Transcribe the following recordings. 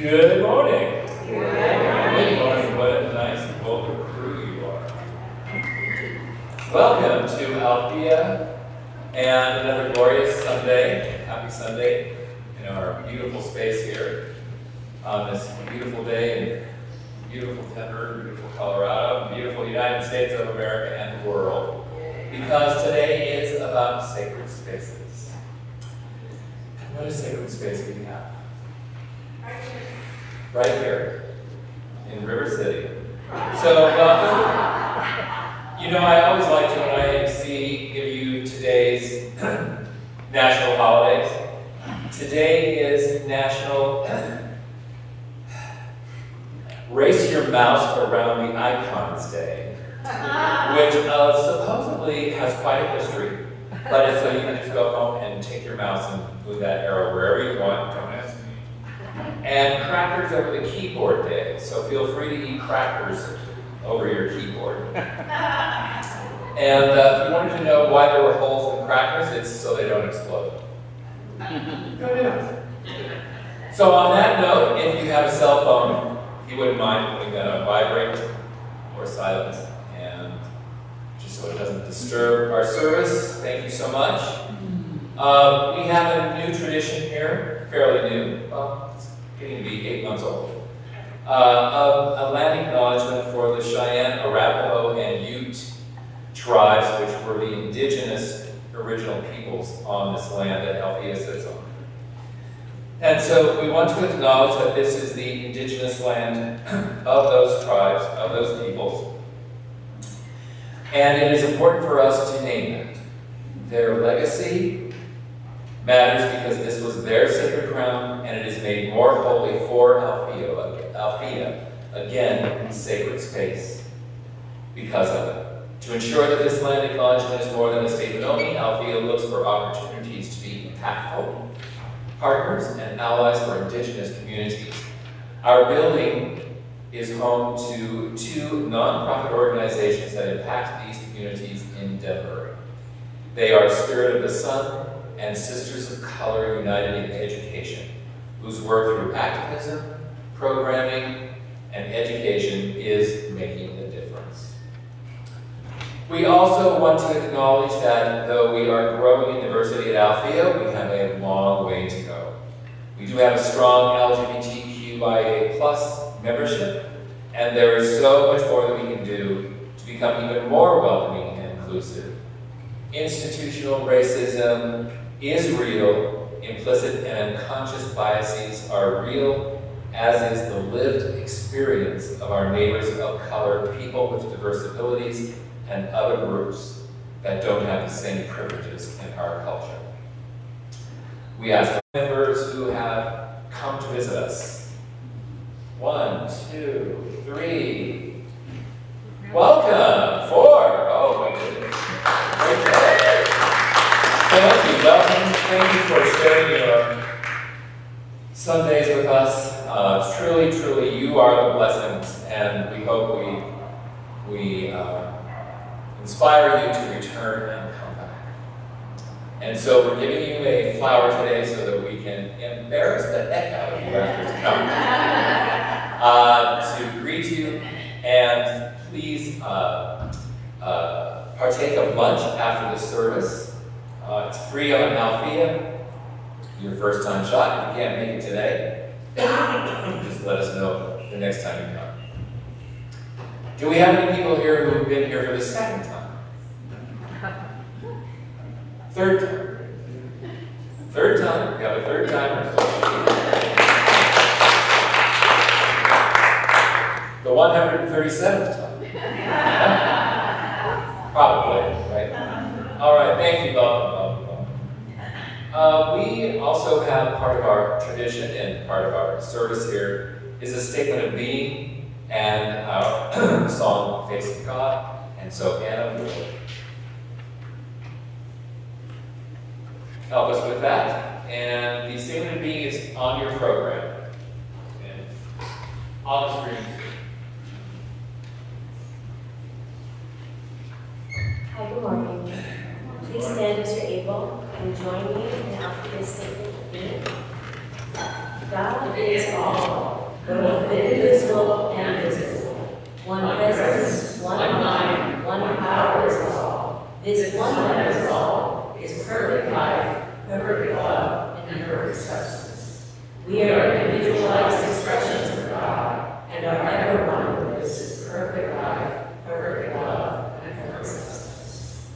Good morning. Good morning. What a nice vocal crew you are. Welcome to Althea and another glorious Sunday. Happy Sunday in our beautiful space here on this beautiful day in beautiful Denver, beautiful Colorado, beautiful United States of America and the world. Because today is about sacred spaces. What a sacred space we have. Right here in River City. So welcome. You know, I always like to, when I MC, give you today's national holidays. Today is National Race Your Mouse Around the Icons Day, which supposedly has quite a history. But it's so you can just go home and take your mouse and move that arrow wherever you want. Don't ask me. And crackers over the keyboard day, so feel free to eat crackers over your keyboard. And if you wanted to know why there were holes in crackers, it's so they don't explode. So on that note, if you have a cell phone, if you wouldn't mind putting that on vibrate or silent, and just so it doesn't disturb our service, thank you so much. We have a new tradition here, fairly new. Well, getting to be 8 months old, of a land acknowledgement for the Cheyenne, Arapaho, and Ute tribes, which were the indigenous original peoples on this land that Althea sits on. And so we want to acknowledge that this is the indigenous land of those tribes, of those peoples, and it is important for us to name it. Their legacy matters because this was their sacred ground, and it is made more holy for Althea, again, sacred space, because of it. To ensure that this land acknowledgement is more than a statement only, Althea looks for opportunities to be impactful partners and allies for indigenous communities. Our building is home to 2 nonprofit organizations that impact these communities in Denver. They are Spirit of the Sun and Sisters of Color United in Education, whose work through activism, programming, and education is making a difference. We also want to acknowledge that though we are growing in diversity at Althea, we have a long way to go. We do have a strong LGBTQIA+ membership, and there is so much more that we can do to become even more welcoming and inclusive. Institutional racism is real, implicit and unconscious biases are real, as is the lived experience of our neighbors of color, people with diverse abilities, and other groups that don't have the same privileges in our culture. We ask members who have come to visit us. 1, 2, 3. Welcome. 4. Oh my goodness. Okay. Thank you. Welcome. Thank you for sharing your Sundays with us. Truly, you are the blessings, and we hope we inspire you to return and come back. And so we're giving you a flower today so that we can embarrass the heck out of you after to greet you, and please partake of lunch after the service. It's free on Althea. Your first time shot. If you can't make it today, just let us know the next time you come. Do we have any people here who have been here for the second time? Third time? Third time? We got a third timer. The 137th time. Probably, right? All right, thank you, welcome. We also have part of our tradition and part of our service here is a statement of being and our song, Face of God. And so Anna will help us with that. And the statement of being is on your program. And on the screen. Hi, good morning. Please stand as you're able and join me in Althea's statement of being. God is all. both invisible and visible. One presence, one mind, one power is all. This one that is all is perfect life, perfect love, and perfect substance. We are individualized expressions of God, and are ever one with this perfect life, perfect love, and perfect substance.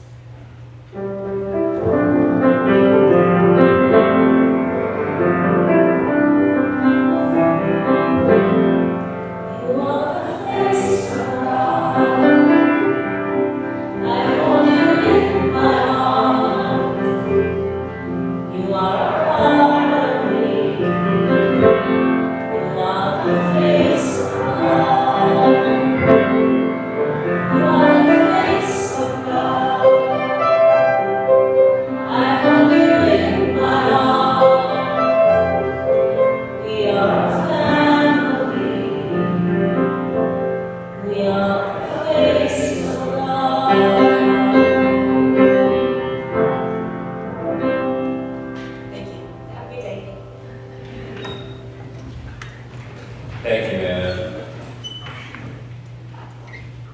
Thank you, man.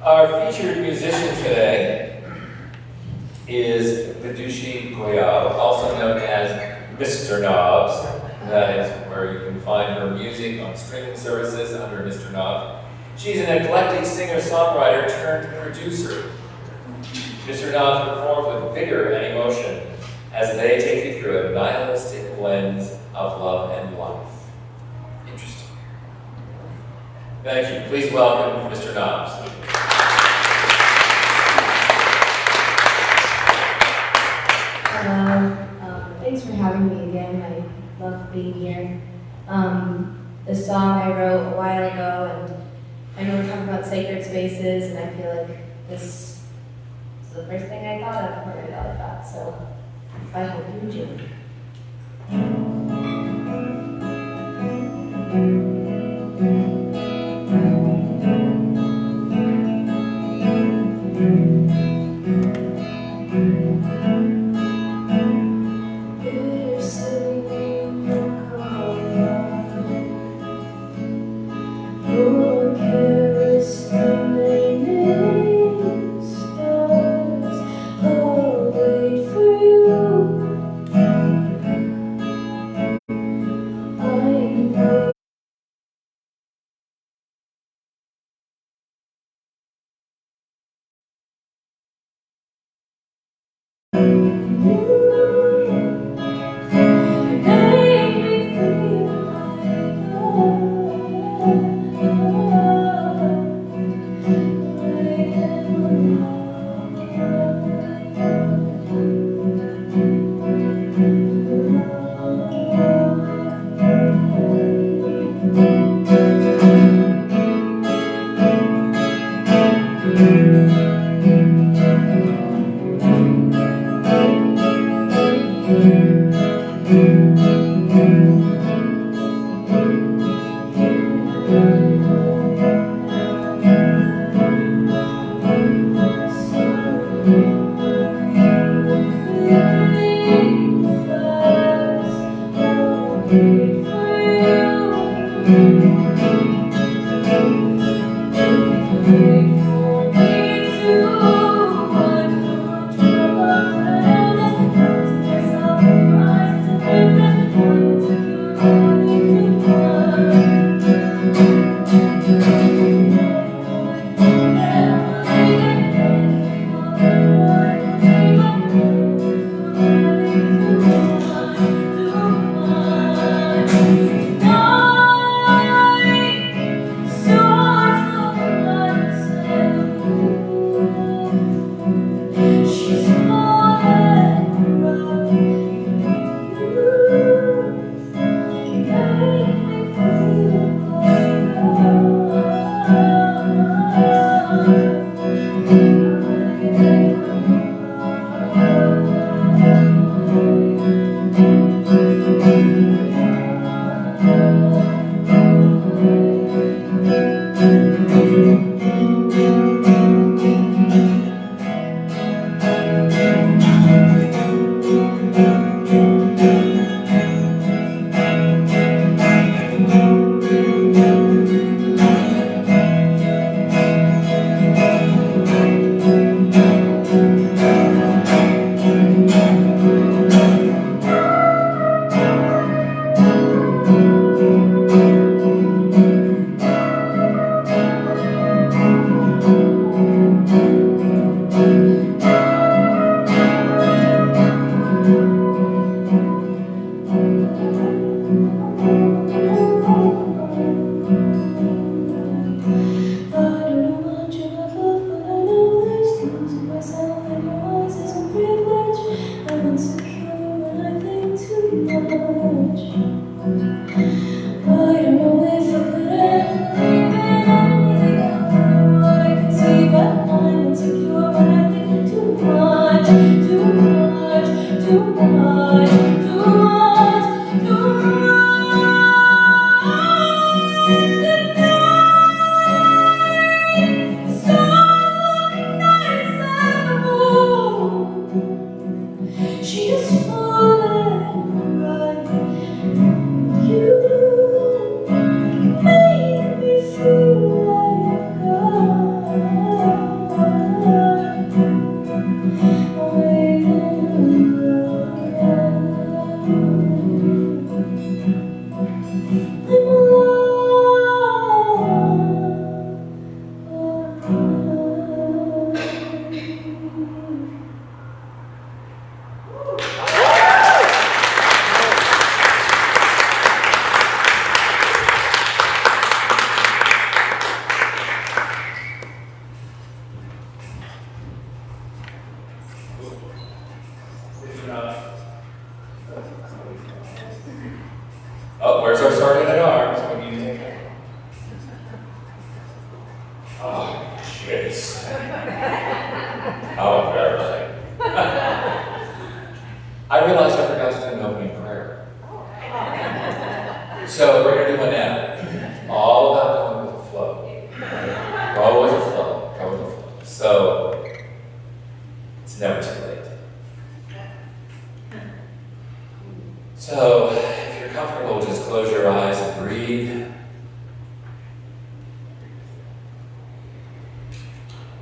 Our featured musician today is Vidushi Goyal, also known as Mr. Knobs. That is where you can find her music on streaming services under Mr. Knobs. She's an eclectic singer-songwriter turned producer. Mr. Knobs performs with vigor and emotion as they take you through a nihilistic lens of love and life. Interesting. Thank you. Please welcome Mr. Knobs. Hello. Thanks for having me again. I love being here. This song I wrote a while ago, and I know we're talking about sacred spaces, and I feel like this is the first thing I thought of when I thought of that. So I hope you enjoy. Oh, jeez. How embarrassing. I realized I forgot to do an opening prayer. So we're going to do one now. All about going with the flow. Go with the flow. Go with the flow. So, it's never too late. So, if you're comfortable, just close your eyes and breathe.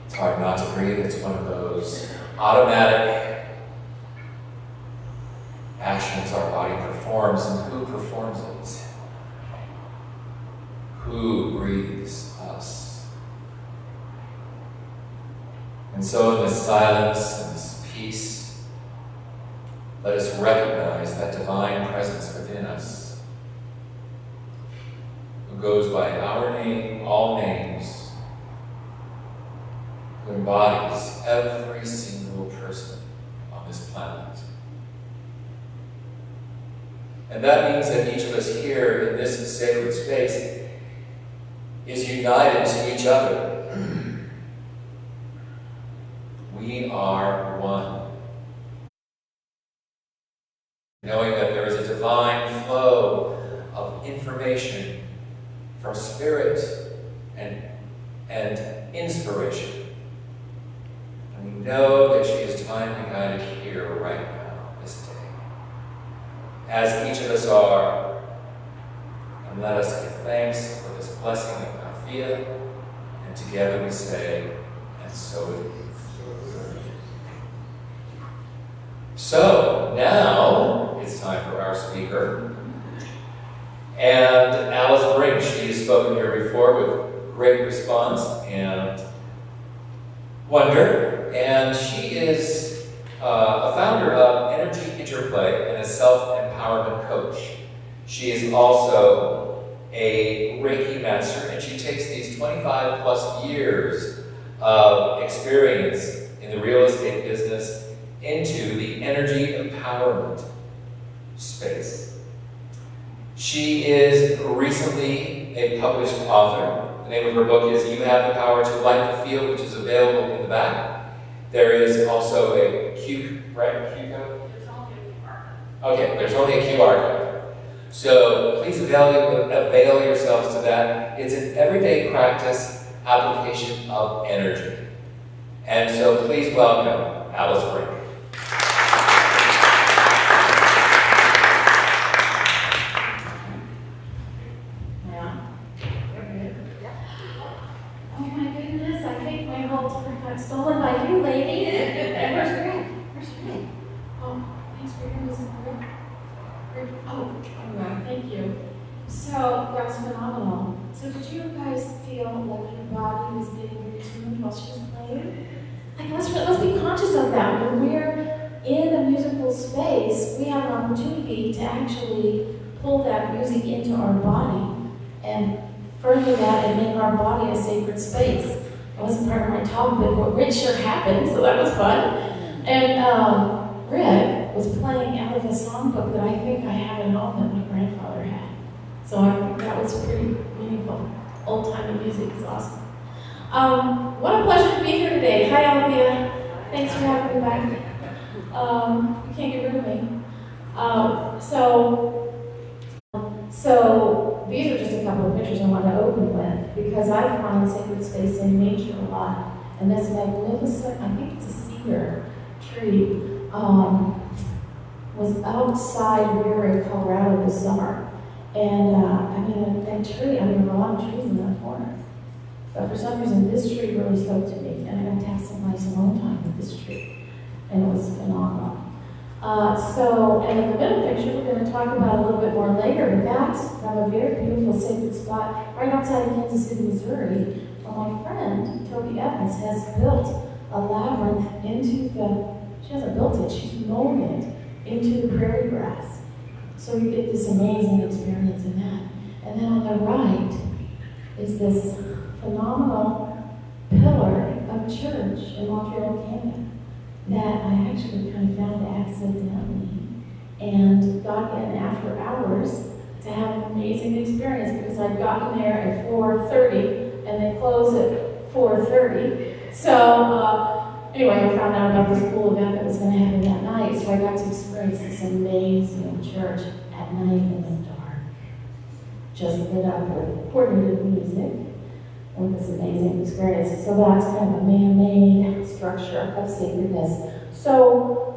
It's hard not to breathe. It's one of those automatic actions our body performs. And who performs it? Who breathes us? And so in this silence and this peace, let us recognize that divine presence within us, who goes by our name, all names, who embodies every single person on this planet. And that means that each of us here in this sacred space is united to each other. We are one. Knowing that there is a divine flow of information from spirit and inspiration. And we know that she is divinely guided here right now, this day. As each of us are, and let us give thanks for this blessing of Althea, and together we say, and so it is. So, now it's time for our speaker. And Alice Brinks, she has spoken here before with great response and wonder. And she is a founder of Energy Interplay and a self-empowerment coach. She is also a Reiki master, and she takes these 25 plus years of experience in the real estate business into the energy empowerment space. She is recently a published author. The name of her book is You Have the Power to Light the Field, which is available in the back. There is also a Q code? There's only a QR code. Okay, there's only a QR code. So please avail yourselves to that. It's an everyday practice application of energy. And so please welcome Alice Brinks. Oh my goodness, I think my whole tour got stolen by you, lady. Where's Greg? Where's Greg? Oh, thanks for your music, Greg. Oh, alright, thank you. So, that was phenomenal. So did you guys feel like your body was getting retuned while she was playing? Like, let's be conscious of that. When we're in a musical space, we have an opportunity to actually pull that music into our body and further that and make our body a sacred space. It wasn't part of my talk, but it sure happened, so that was fun. And Rick was playing out of a songbook that I think I have at home that my grandfather had. So I think that was pretty meaningful. Old-timey music is awesome. What a pleasure to be here today. Hi, Althea. Thanks for having me back. You can't get rid of me. So these are just a couple of pictures I want to open with, because I find sacred space in nature a lot. And this magnificent, I think it's a cedar tree, was outside Weary, Colorado this summer. And that tree, there were a lot of trees in that forest. But for some reason, this tree really spoke to me, and I got to have some nice alone time with this tree. And it was phenomenal. And in the middle picture, we're going to talk about a little bit more later, but that's from a very beautiful sacred spot right outside of Kansas City, Missouri, where my friend, Toby Evans, has built a labyrinth she hasn't built it, she's mown it into the prairie grass. So you get this amazing experience in that. And then on the right is this phenomenal pillar of church in Montreal, Canada, that I actually kind of found accidentally and got in after hours to have an amazing experience, because I'd gotten there at 4:30 and they close at 4:30. So anyway, I found out about this cool event that was going to happen that night, so I got to experience this amazing church at night in the dark, just lit up with coordinated music and this amazing experience. So that's kind of a man-made structure of sacredness. So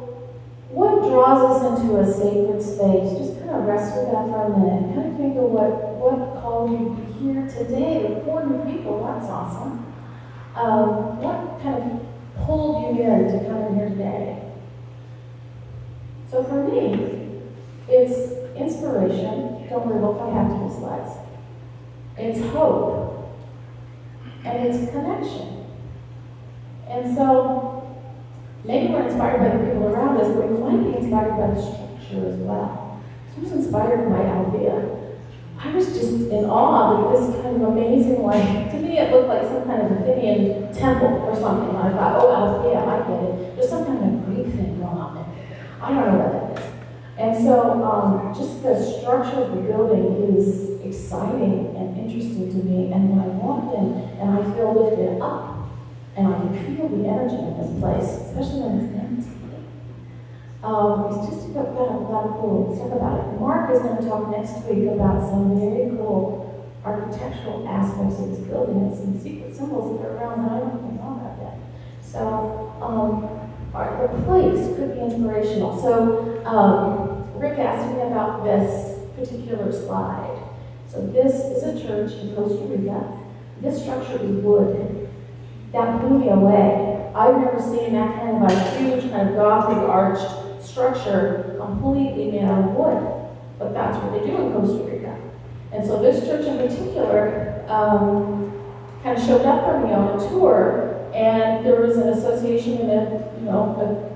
what draws us into a sacred space? Just kind of rest with that for a minute. Kind of think of what called you here today. The 4 new people, that's awesome. What kind of pulled you in to come in here today? So for me, it's inspiration. Don't worry, look, I have to do slides. It's hope. And it's connection. And so maybe we're inspired by the people around us, but we might be inspired by the structure as well. So I was inspired by Althea. I was just in awe that this kind of amazing, to me it looked like some kind of Athenian temple or something. And I thought, oh, Althea, I get it. There's some kind of Greek thing going on there. I don't know what that is. And so just the structure of the building is exciting and interesting to me. And when I walked in and I feel lifted up, and I can feel the energy in this place, especially when it's empty. It's just got a lot of cool stuff about it. Mark is going to talk next week about some very cool architectural aspects of this building and some secret symbols that are around that I don't even know about yet. So the place could be inspirational. So Rick asked me about this particular slide. So this is a church in Costa Rica. This structure is wood. That blew me away. I've never seen that kind of a huge, kind of Gothic arched structure completely made out of wood. But that's what they do in Costa Rica. And so this church in particular kind of showed up for me on a tour, and there was an association in a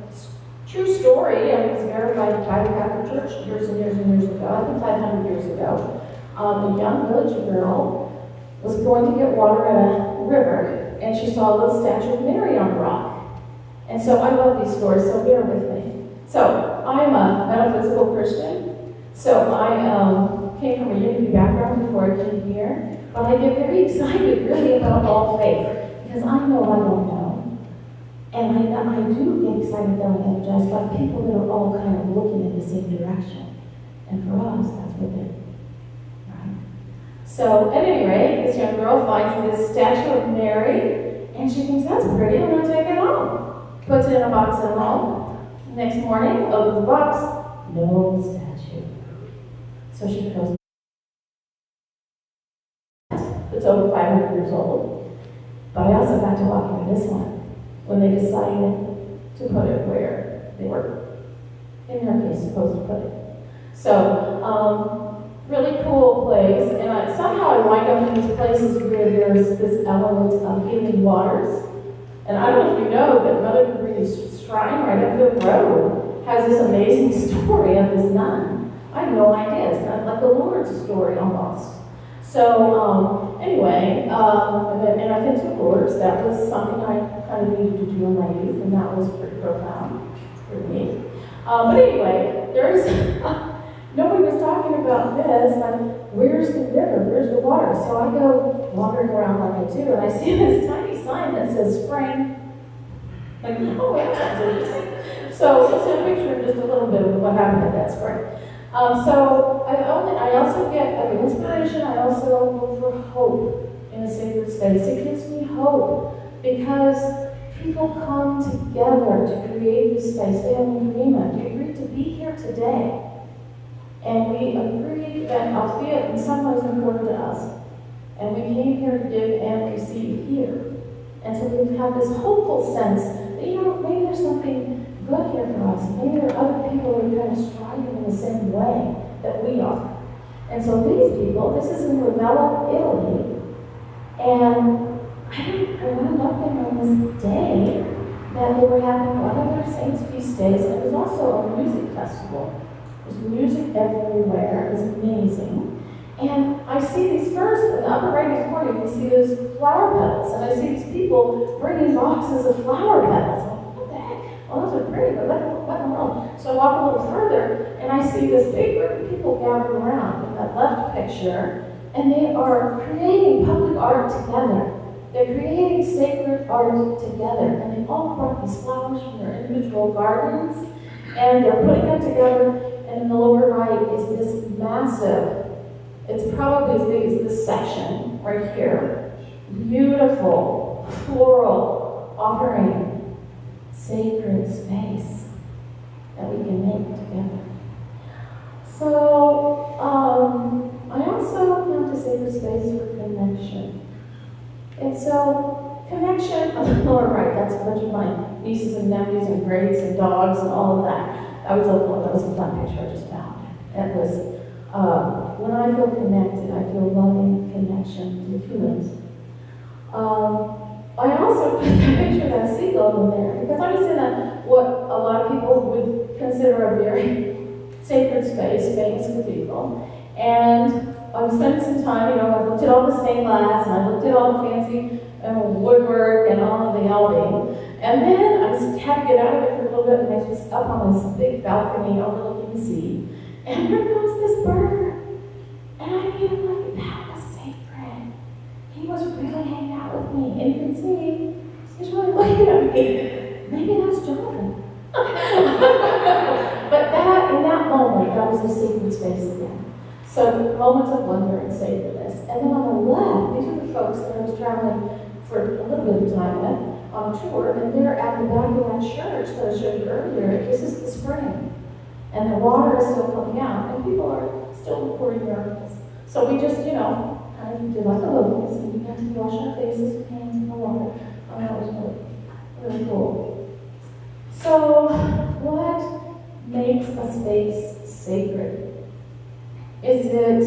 true story, and it was verified by the Catholic Church years and years and years ago, I think 500 years ago. A young village girl was going to get water at a river, and she saw a little statue of Mary on the rock. And so I love these stories, so bear with me. So I'm a metaphysical Christian, so I came from a unity background before I came here, but I get very excited really about all faith, because I know I don't know. And I do get excited though and energized by people that are all kind of looking in the same direction. And for us, that's what they're. So, at any rate, this young girl finds this statue of Mary, and she thinks, that's pretty, I'm going to take it home. Puts it in a box at home. Next morning, opens the box, no statue. So she goes, it's over 500 years old. But I also got to walk into this one, when they decided to put it where they were, in her case, supposed to put it. So, really cool place, and somehow I wind up in these places where there's this element of healing waters. And I don't know if you know, but Mother Cabrini's shrine right up the road has this amazing story of this nun. I had no idea. It's kind of like a Lourdes story almost. So anyway, and I've been to Lourdes. That was something I kind of needed to do in my youth, and that was pretty profound. It's pretty neat. But anyway, there's. Nobody was talking about this, where's the river, where's the water? So I go wandering around like I do, and I see this tiny sign that says spring. Like, oh, that's interesting. So let's have a picture of just a little bit of what happened at that spring. So I also get inspiration, I also look for hope in a sacred space. It gives me hope because people come together to create this space. They have an agreement. We agreed to be here today. And we agreed that Althea in some ways important to us. And we came here to give and receive here. And so we've had this hopeful sense that, maybe there's something good here for us. Maybe there are other people who are kind of striving in the same way that we are. And so these people, this is in Ravenna, Italy. And I wound up there on this day that they were having one of their saints' feast days. And it was also a music festival. There's music everywhere. It was amazing. And I see these first, in the upper right-hand corner, you can see those flower petals. And I see these people bringing boxes of flower petals. I'm like, what the heck? Well, those are pretty, but what in the world? So I walk a little further, and I see this big group of people gathered around in that left picture, and they are creating public art together. They're creating sacred art together, and they all brought these flowers from their individual gardens, and they're putting them together, and in the lower right is this massive, it's probably as big as this section right here, beautiful, floral, offering sacred space that we can make together. So, I also want to sacred space for connection. And so, connection, on the lower right, that's a bunch of my nieces and nephews and greats and dogs and all of that. That was a fun picture I just found. It was, when I feel connected, I feel loving connection with humans. I also put the picture of that seagull in there because I was in what a lot of people would consider a very sacred space, famous cathedral. And I was spending some time, I looked at all the stained glass and I looked at all the fancy woodwork and all of the outing. And then I had to get out of it for a little bit and I was up on this big balcony overlooking the sea. And here comes this bird. And I feel like that was sacred. He was really hanging out with me. And you can see, he's really looking at me. Maybe that's Jonathan. But in that moment, that was a sacred space again. So moments of wonder and sacredness. And then on the left, these are the folks that I was traveling for a little bit of time with on tour, and they're at the back of that church that I showed you earlier. This is the spring. And the water is still coming out, and people are still recording miracles. So we just, kind of did like a little kiss, and we got to wash our faces and hands in the water. Oh, that was really cool. So, what makes a space sacred? Is it,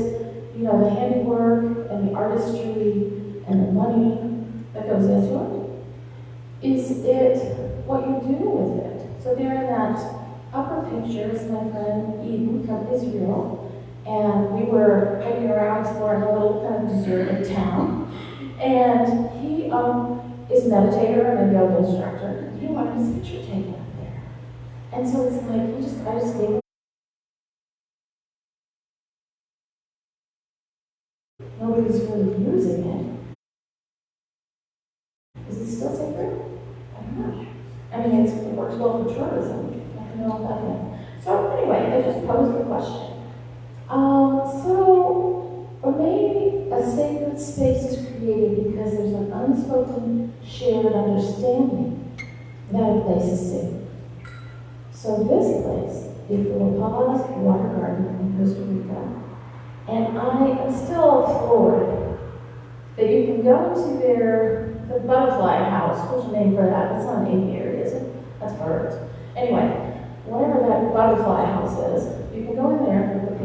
the handiwork and the artistry and the money that goes into it? Is it what you do with it? So there in that upper picture is my friend Eden from Israel, and we were hiking around exploring a little kind of deserted town, and he is a meditator and a yoga instructor, and he wanted his picture taken up there. And so it's like, I just gave him. Nobody's really using it. Is it still sacred? I don't know. I mean, it works well for tourism. I don't know about it. So anyway, I just posed the question. Or maybe a sacred space is created because there's an unspoken shared understanding that a place is sacred. So this place is the La Paz Water Garden in Costa Rica. And I am still floored that you can go into the butterfly house. What's the name for that? It's not an aviary, is it? That's birds. Anyway, whatever that butterfly house is, you can go in there and look at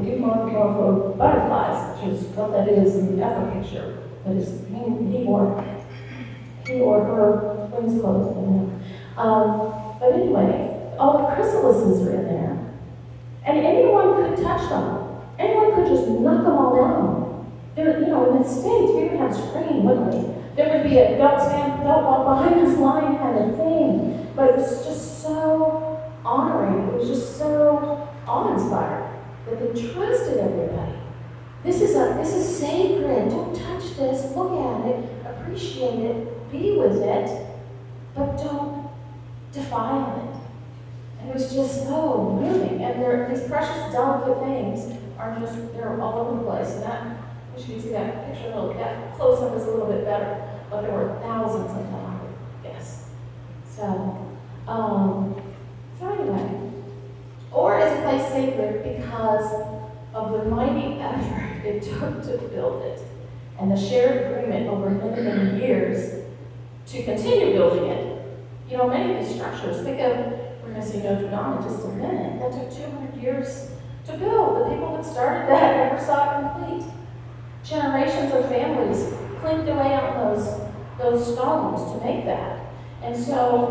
for butterflies, which is what that is in the upper picture. That is he or her wings closed. But anyway, all the chrysalises are in there. And anyone could touch them. Anyone could just knock them all down. There, in the States, we would have a screen, wouldn't we? There would be a don't walk behind this line kind of thing. But it was just so honoring. It was just so awe-inspiring that they trusted everybody. This is sacred. Don't touch this. Look at it. Appreciate it. Be with it. But don't defile it. And it was just so moving. And these precious, delicate things they're all over the place. And that, I wish you could see that picture, that close-up is a little bit better, but there were thousands of them, I would guess. So anyway, or is a place sacred because of the mighty effort it took to build it, and the shared agreement over many, many years to continue building it. Many of these structures, we're going to see Notre Dame in just a minute, that took 200 years to build. The people that started that never saw it complete. Generations of families clinked away on those stones to make that. And so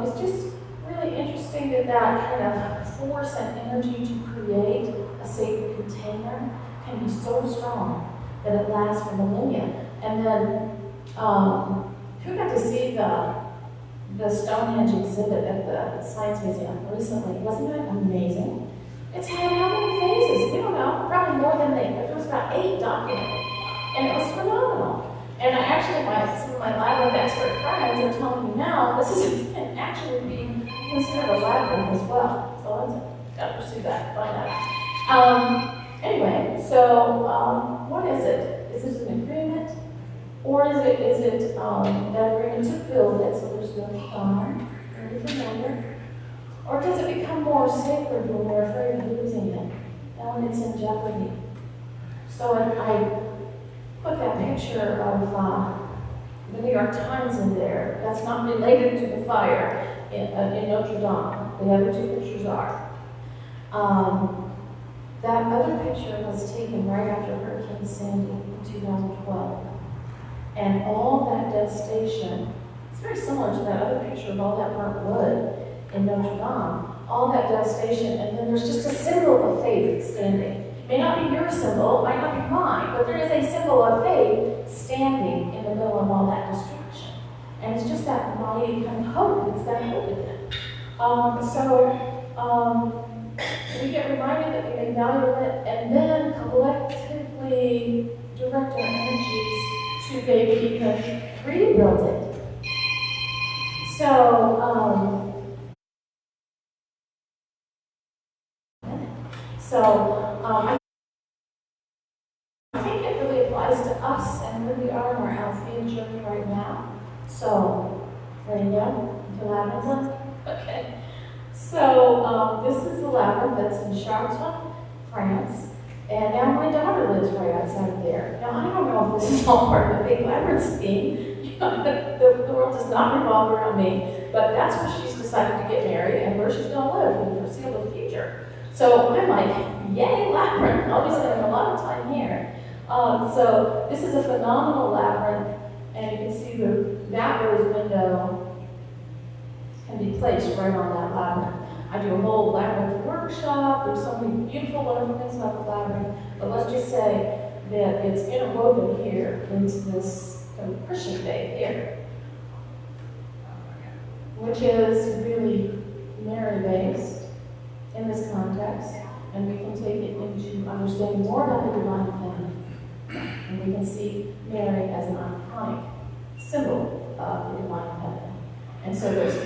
it's just really interesting that kind of force and energy to create a sacred container can be so strong that it lasts for millennia. And then who got to see the Stonehenge exhibit at the Science Museum recently? Wasn't that amazing? It's had how many phases? We don't know. Probably more than there was about 8 documented. And it was phenomenal. And some of of my labyrinth expert friends are telling me now this is actually being considered a labyrinth as well. So I've got to pursue that, find out. Anyway, so what is it? Is it an agreement? Or is it that agreement to build it so there's no harm? Very familiar. Or does it become more sacred when we're afraid of losing it? Now when it's in jeopardy. So I put that picture of the New York Times in there. That's not related to the fire in Notre Dame. The other two pictures are. That other picture was taken right after Hurricane Sandy in 2012. And all that devastation, it's very similar to that other picture of all that burnt wood in Notre Dame. All that devastation, and then there's just a symbol of faith standing. It may not be your symbol, it might not be mine, but there is a symbol of faith standing in the middle of all that destruction. And it's just that mighty kind of hope, it's that hope in it. We get reminded that we may value it and then collectively direct our energies to maybe even rebuild it. I think it really applies to us and where we are in our Althean journey right now. So, ready to go into labyrinth? Okay. So, this is the labyrinth that's in Chartres, France. And now my daughter lives right outside of there. Now, I don't know if this is all part of a big labyrinth scheme. The world does not revolve around me, but that's where she's decided to get married and where she's going to live in the foreseeable future. So I'm like, yay, labyrinth. I'll be spending a lot of time here. So this is a phenomenal labyrinth, and you can see that rose window can be placed right on that labyrinth. I do a whole labyrinth workshop. There's so many beautiful, wonderful things about the labyrinth. But let's just say that it's interwoven here into this Christian faith here, which is really Mary-based in this context. And we can take it into understanding more about the divine feminine. And we can see Mary as an iconic symbol of the divine feminine. And so there's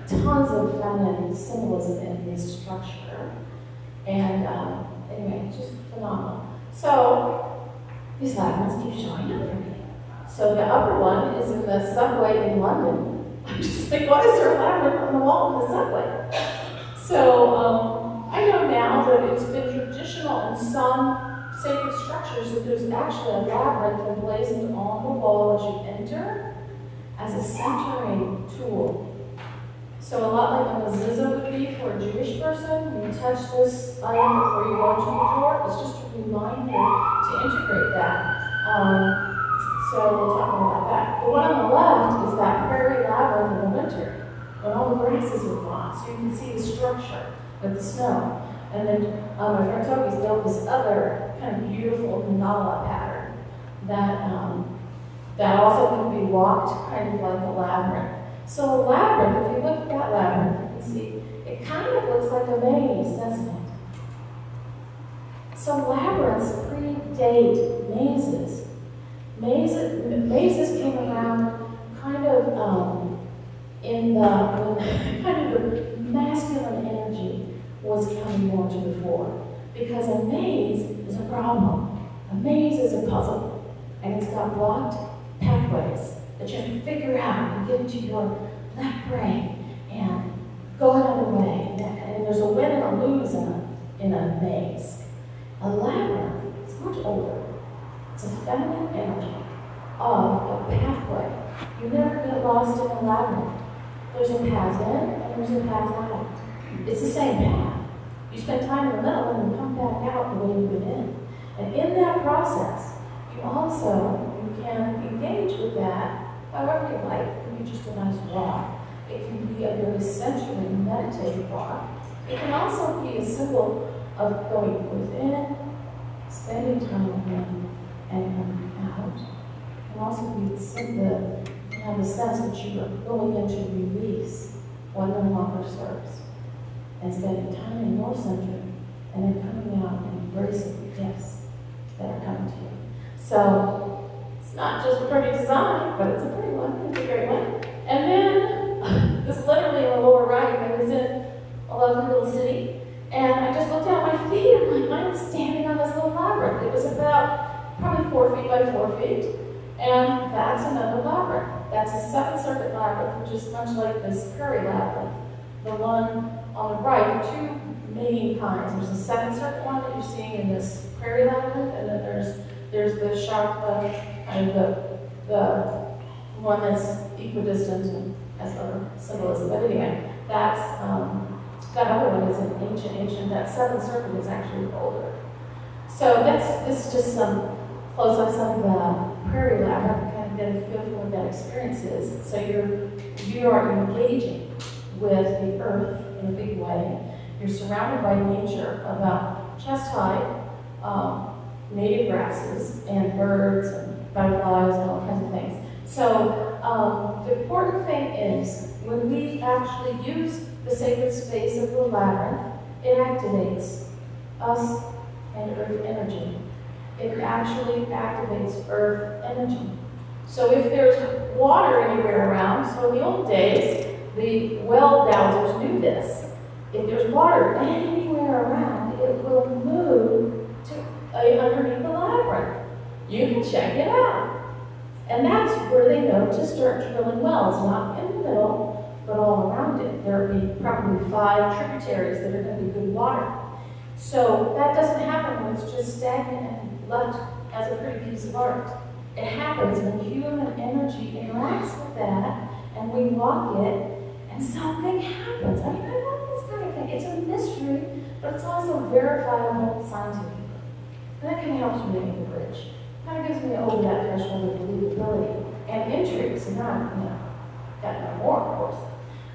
tons of feminine symbolism in this structure. And anyway, it's just phenomenal. So these labyrinths keep showing up for me. So the upper one is in the subway in London. I'm just like, why is there a labyrinth on the wall in the subway? So I know now that it's been traditional in some sacred structures that there's actually a labyrinth emblazoned on the wall as you enter as a centering tool. So a lot like a mezuzah would be for a Jewish person. When you touch this item before you go into the door, it's just a reminder to integrate that. So we'll talk more about that. The one on the left is that prairie labyrinth in the winter, when all the grasses are gone, so you can see the structure with the snow. And then my friend Toby's built this other kind of beautiful mandala pattern that also can be walked kind of like a labyrinth. So a labyrinth, if you look at that labyrinth, you can see it kind of looks like a maze, doesn't it? So labyrinths predate mazes. Mazes came around kind of in when kind of the masculine energy was coming more to the fore. Because a maze is a problem. A maze is a puzzle. And it's got blocked pathways that you have to figure out and get into your left brain and go another way. And there's a win and a lose in a maze. A labyrinth is much older. It's a feminine energy of a pathway. You never get lost in a labyrinth. There's a path in and there's a path out. It's the same path. You spend time in the middle and then come back out the way you went in. And in that process, you can engage with that however you like. It can be just a nice walk. It can be a very centering, meditative walk. It can also be a symbol of going within, spending time within, and coming out. It can also be a symbol to have the sense that you are going into release what no longer serves, and spending time in your center, and then coming out and embracing the gifts that are coming to you. So It's not just a pretty design, but it's a pretty one. It's a great one. And then, this literally in the lower right, I was in a lovely little city, and I just looked down at my feet, and I'm standing on this little labyrinth. It was about probably 4 feet by 4 feet, and that's another labyrinth. That's a 7-circuit labyrinth, which is much like this prairie labyrinth. The one on the right, there are two main kinds. There's a 7-circuit one that you're seeing in this prairie labyrinth, and then there's the sharp, kind of the one that's equidistant and has other symbolism. But anyway, that's that other one is an ancient. That 7th circuit is actually older. So this is just some close-ups of the prairie labyrinth to kind of get a feel for what that experience is. So you are engaging with the earth in a big way. You're surrounded by nature, about chest high, native grasses and birds and butterflies and all kinds of things. So the important thing is when we actually use the sacred space of the labyrinth, it activates us and earth energy. It actually activates earth energy. So if there's water anywhere around, so in the old days, the well dowsers knew this. If there's water anywhere around, it will move to underneath the labyrinth. You can check it out. And that's where they know to start drilling wells, not in the middle, but all around it. There will be probably 5 tributaries that are going to be good water. So that doesn't happen when it's just stagnant and left as a pretty piece of art. It happens when human energy interacts with that, and we walk it, and something happens. I mean, I love this kind of thing. It's a mystery, but it's also verifiable scientifically. And that kind of helps me make the bridge. Kind of gives me over that threshold of believability and intrigue. So now, got to know more, of course.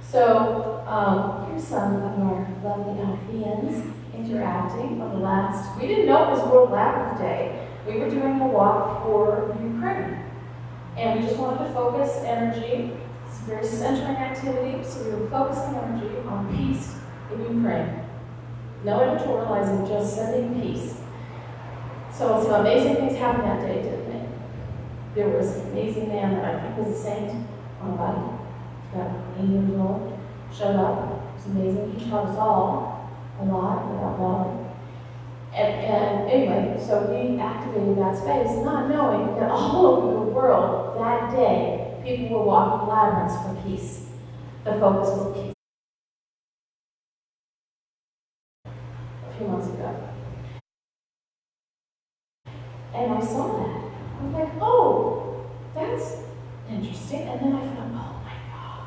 So here's some of our lovely Altheans interacting on the last. We didn't know it was World Labyrinth Day. We were doing a walk for Ukraine, and we just wanted to focus energy. It's a very centering activity, so we were focusing energy on peace in Ukraine. No editorializing, just sending peace. So some amazing things happened that day, didn't they? There was an amazing man that I think was a saint on a bike, about 8 years old, showed up. It was amazing. He taught us all a lot about love. And anyway, so we activated that space, not knowing that all over the world that day, people were walking labyrinths for peace. The focus was peace. A few months ago. And I saw that. I was like, oh, that's interesting. And then I thought, oh my God,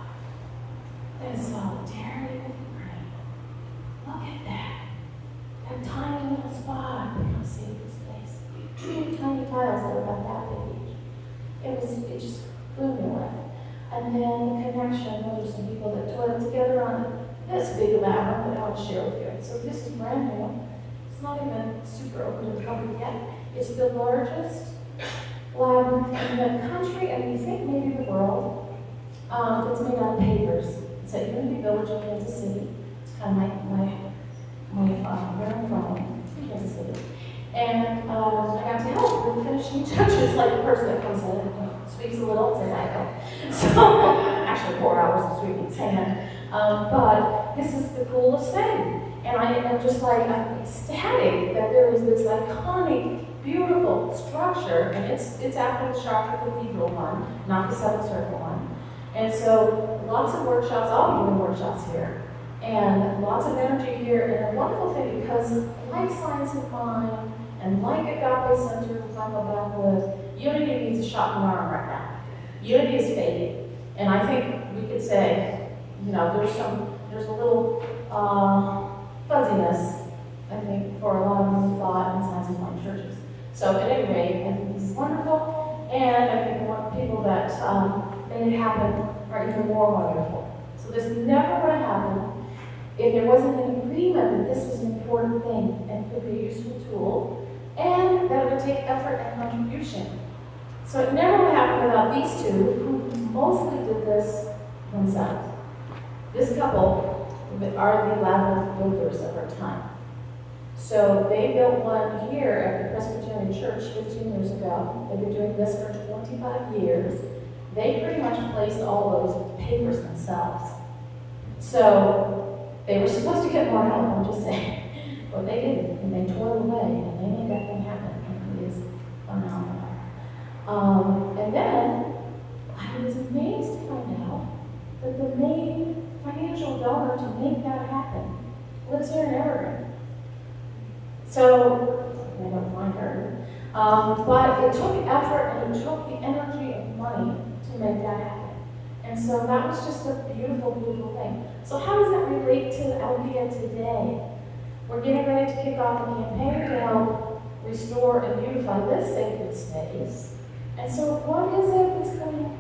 that is solidarity with Ukraine. Look at that. That tiny little spot becomes sacred space. 2 tiny tiles that are about that big each. It just blew me away. And then the connection, there's some people that toiled together on this big labyrinth that I want to share with you. So this is brand new. It's not even super open to the public yet. It's the largest labyrinth in the country, and we think maybe the world. It's made out of pavers. It's at Unity Village in Kansas City. It's kind of where I'm from, Kansas City. And I got to help with finishing touches, like the person that comes in and sweeps a little and says, I go. So, actually 4 hours of sweeping sand. But this is the coolest thing. And I am just like, I'm ecstatic that there is this iconic, beautiful structure, and it's after the Chartres Cathedral one, not the 7th Circle one. And so lots of workshops, I'll be doing workshops here, and lots of energy here, and a wonderful thing because like Science of Mind, and like Agape Center, which I'm back with, Unity needs a shot in the arm right now. Unity is fading, and I think we could say, there's a little fuzziness, I think, for a lot of new thought in Science of Mind churches. So at any rate, I think this is wonderful, and I think the people that made it happen are even more wonderful. So this never would have happened if there wasn't an agreement that this was an important thing and could be a useful tool, and that it would take effort and contribution. So it never would happen without these two, who mostly did this themselves. This couple are the labyrinth builders of our time. So they built one here at the Presbyterian Church 15 years ago. They've been doing this for 20 25 years, they pretty much placed all those papers themselves. So they were supposed to get more help, I'm just saying, but they didn't, and they toiled away, and they made that thing happen, and it is phenomenal. And then I was amazed to find out that the main financial donor to make that happen lives here in Evergreen. So, I don't find her. But it took effort and it took the energy and money to make that happen. And so that was just a beautiful, beautiful thing. So how does that relate to Althea today? We're getting ready to kick off a campaign to help restore and beautify this sacred space. And so what is it that's going to,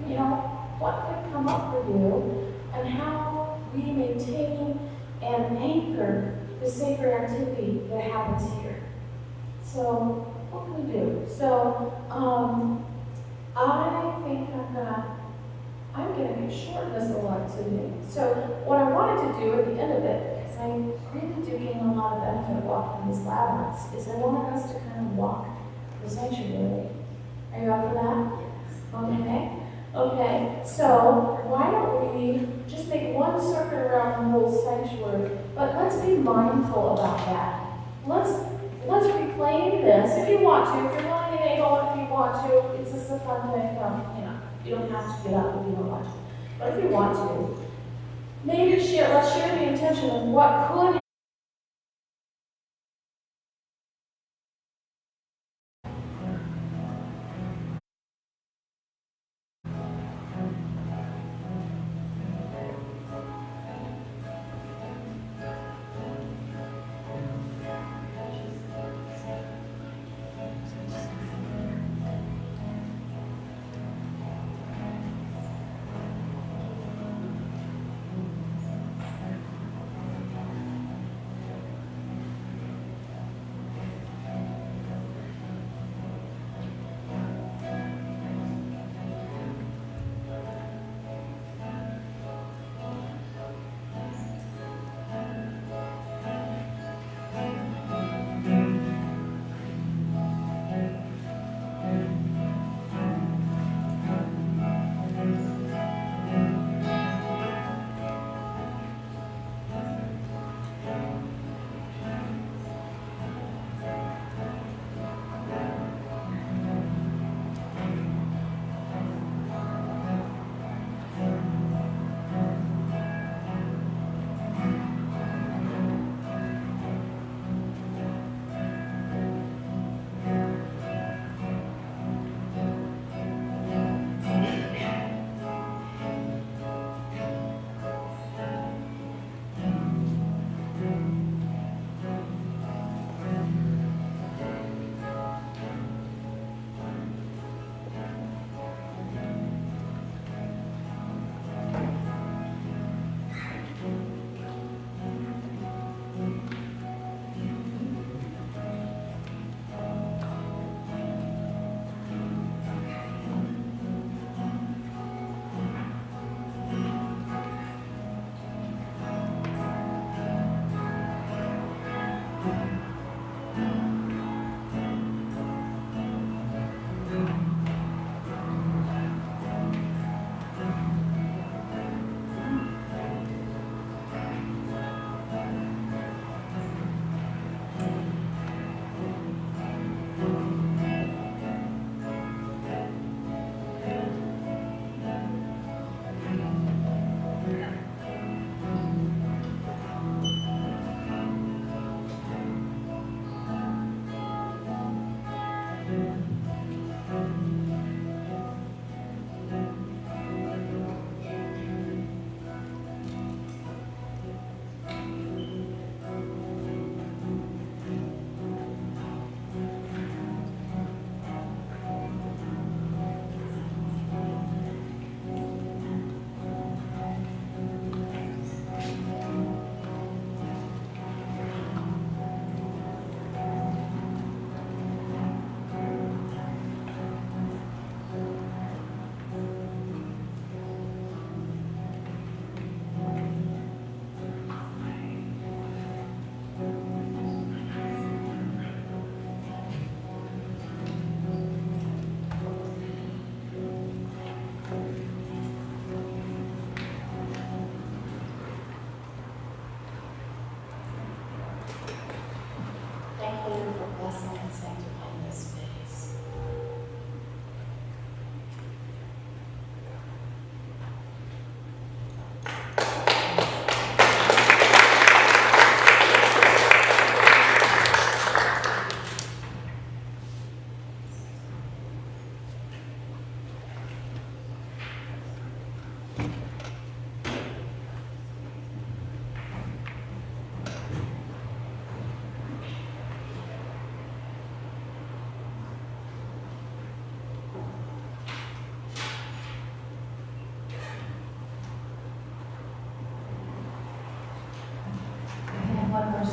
what could come up for you and how we maintain and anchor the sacred activity that happens here? So what can we do? So I think I'm going to shorten this a lot today. So what I wanted to do at the end of it, because I really do gain a lot of benefit walking these labyrinths, is I wanted us to kind of walk the sanctuary. Are you up for that? Okay. Okay. So why don't we just make one circuit around the whole sanctuary? But let's be mindful about that. Let's reclaim this if you want to. If you're willing and able, if you want to, it's just a fun thing. You don't have to get up if you don't want to. But if you want to, maybe let's share the intention of what could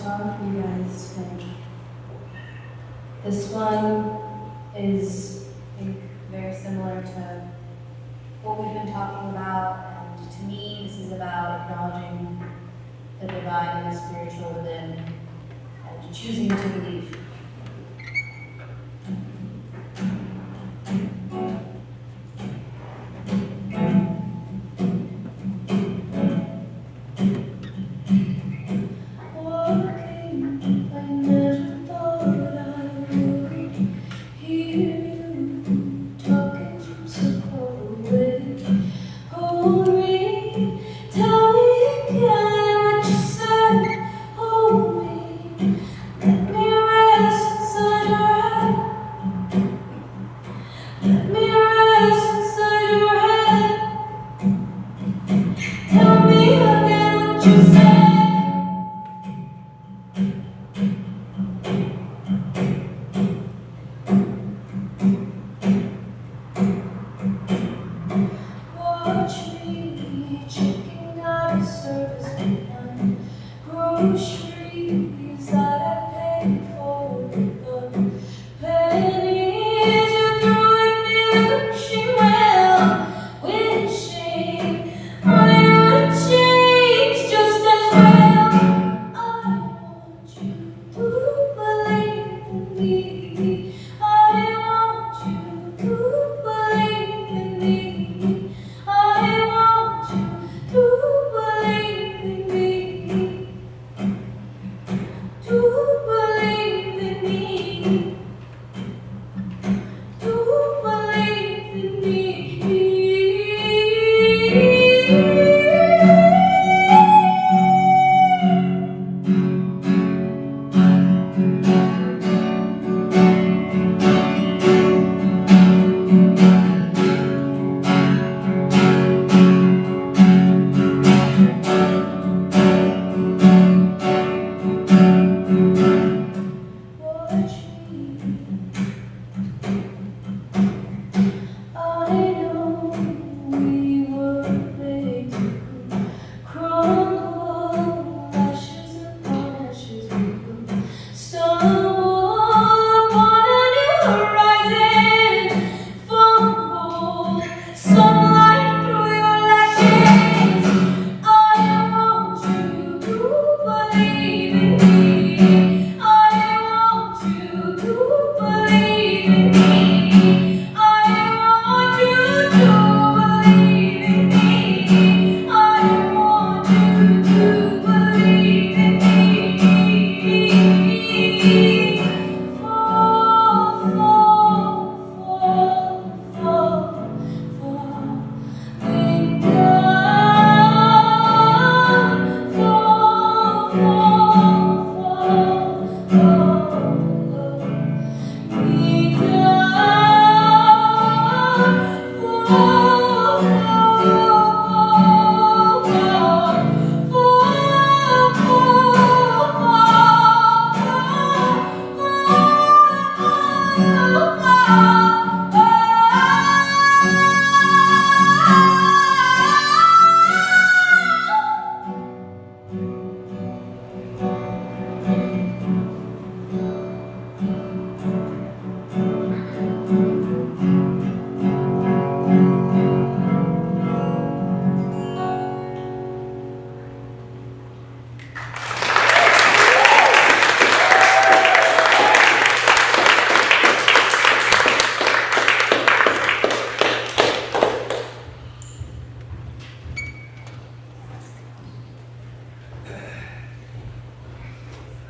song for you guys today. This one is, I think, very similar to what we've been talking about, and to me, this is about acknowledging the divine and the spiritual within, and choosing to believe.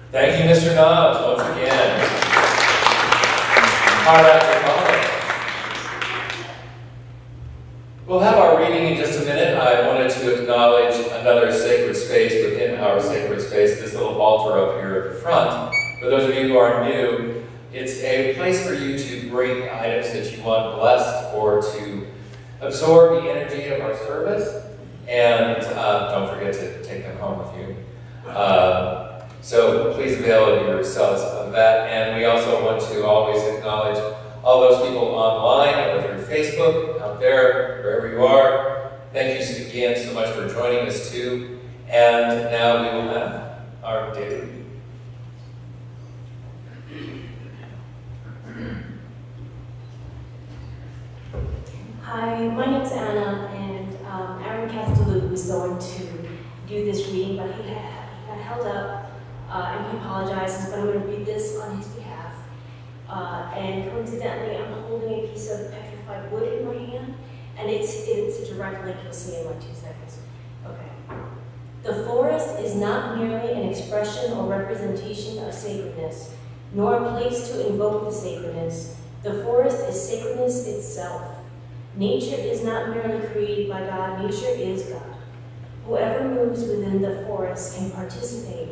Thank you, Mr. Knobs, once again. Hard act to follow. We'll have our reading in just a minute. I wanted to acknowledge another sacred space within our sacred space, this little altar up here at the front. For those of you who are new, it's a place for you to bring items that you want blessed or to absorb the energy of our service. And don't forget to take them home with you. So please avail yourselves of that. And we also want to always acknowledge all those people online or through Facebook, out there, wherever you are. Thank you again so much for joining us too. And now we will have our daily Hi, my name's Anna, and Aaron Castellucci was going to do this reading, but he got held up, and he apologizes, but I'm going to read this on his behalf. And coincidentally, I'm holding a piece of petrified wood in my hand, and it's a direct link. You'll see in like 2 seconds. Okay. The forest is not merely an expression or representation of sacredness, nor a place to invoke the sacredness. The forest is sacredness itself. Nature is not merely created by God, nature is God. Whoever moves within the forest can participate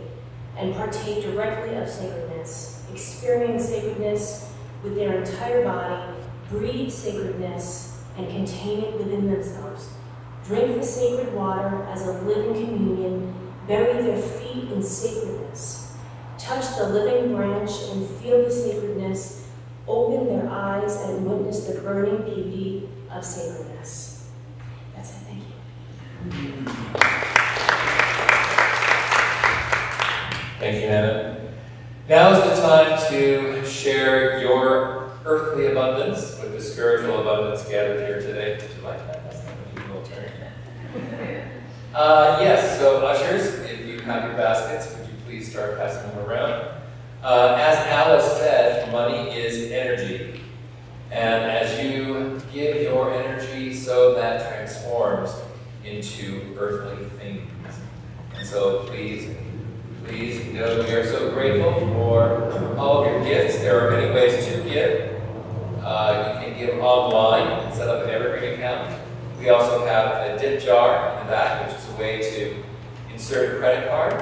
and partake directly of sacredness, experience sacredness with their entire body, breathe sacredness, and contain it within themselves. Drink the sacred water as a living communion, bury their feet in sacredness, touch the living branch and feel the sacredness, open their eyes and witness the burning beauty of sacredness. That's it, thank you. Thank you, Hannah. Now is the time to share your earthly abundance with the spiritual abundance gathered here today. Would you like that? That's not an equal turn. Yes, so ushers, if you have your baskets, would you please start passing them around? As Alice said, money is energy. And as you give your energy, so that transforms into earthly things. And so please know we are so grateful for all of your gifts. There are many ways to give. You can give online, set up an evergreen account. We also have a dip jar in the back, which is a way to insert a credit card.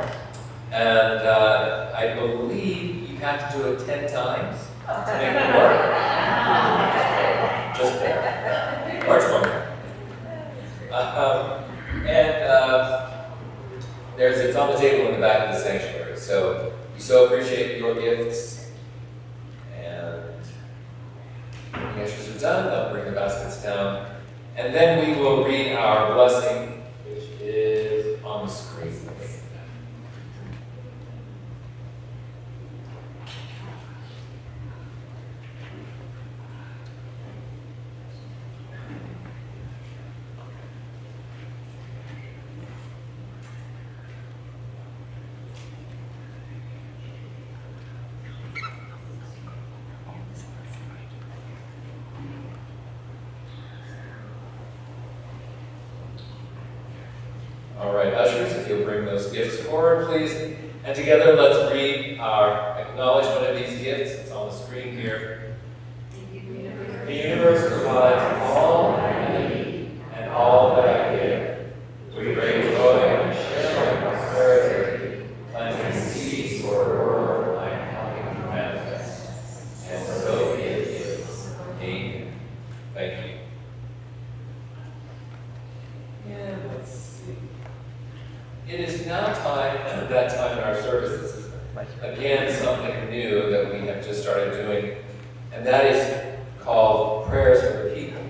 And I believe you have to do it 10 times to make it work. Just there. March 1. It's on the table in the back of the sanctuary. So we so appreciate your gifts. And when the ushers are done, they'll bring the baskets down. And then we will read our blessing, which is on the screen. All right, ushers, if you'll bring those gifts forward, please. And together, let's read our acknowledgement of these gifts. It's on the screen here. The universe provides all that I need and all that I give. We bring joy and share my prosperity, planting seeds for a world I am helping to manifest. And so it is. Amen. Thank you. Yeah, let's see. It is now time, and at that time in our services, again, something new that we have just started doing, and that is called Prayers for the People.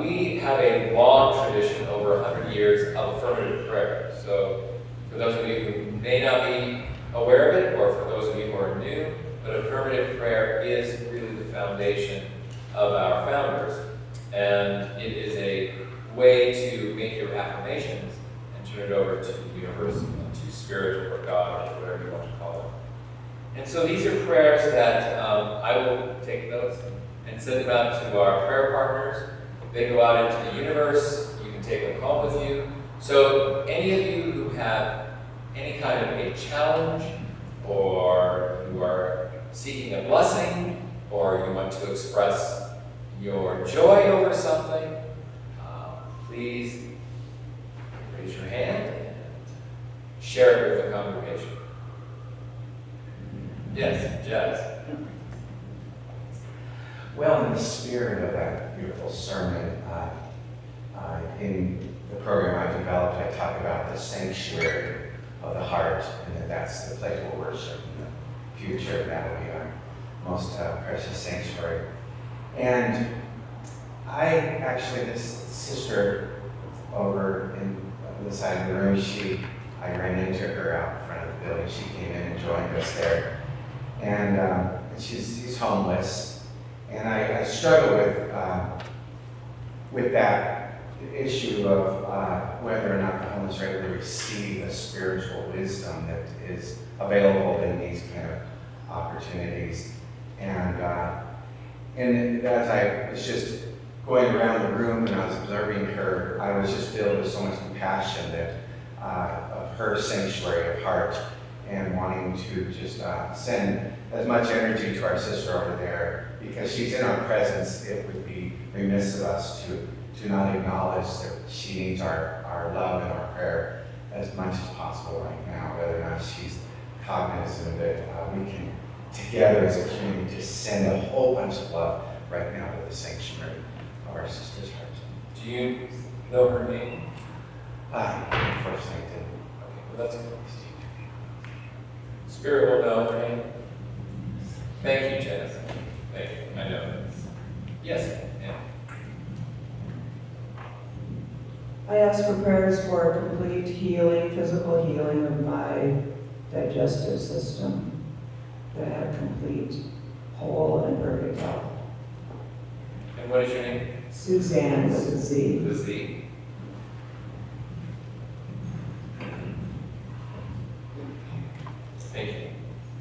We have a long tradition, over 100 years, of affirmative prayer. So, for those of you who may not be aware of it, or for those of you who are new, but affirmative prayer is really the foundation of our founders. And it is a way to make your affirmations and turn it over to the universe, to spirit or God, or whatever you want to call it. And so these are prayers that I will take notes and send them out to our prayer partners. They go out into the universe. You can take them home with you. So any of you who have any kind of a challenge, or who are seeking a blessing, or you want to express your joy over something, please raise your hand and share it with the congregation. Yes, Jazz. Well, in the spirit of that beautiful sermon, in the program I developed, I talk about the sanctuary of the heart, and that's the place we'll worship in the future. That will be our most precious sanctuary. And I actually, this sister over in the side of the room, I ran into her out in front of the building. She came in and joined us there. And she's homeless. And I struggle with with that issue of whether or not the homeless regularly receive the spiritual wisdom that is available in these kind of opportunities. And as I was just going around the room and I was observing her, I was just filled with so much compassion that of her sanctuary of heart, and wanting to just send as much energy to our sister over there, because she's in our presence. It would be remiss of us to not acknowledge that she needs our love and our prayer as much as possible right now, whether or not she's cognizant of it. We can together as a community just send a whole bunch of love right now to the sanctuary of our sister's heart. Do you know her name? Unfortunately, I didn't. Okay, well that's good. Spirit will know her name. Thank you, Janice. Thank you. I know this. Yes, yeah. I ask for prayers for complete healing, physical healing of my digestive system, that I have complete, whole, and perfect health. And what is your name? Suzanne with a Z. The Z. Thank you.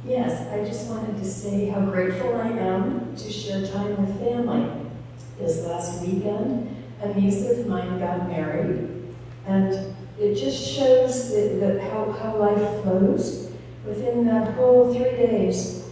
Yes, I just wanted to say how grateful I am to share time with family. This last weekend, a niece of mine got married, and it just shows how life flows. Within that whole 3 days,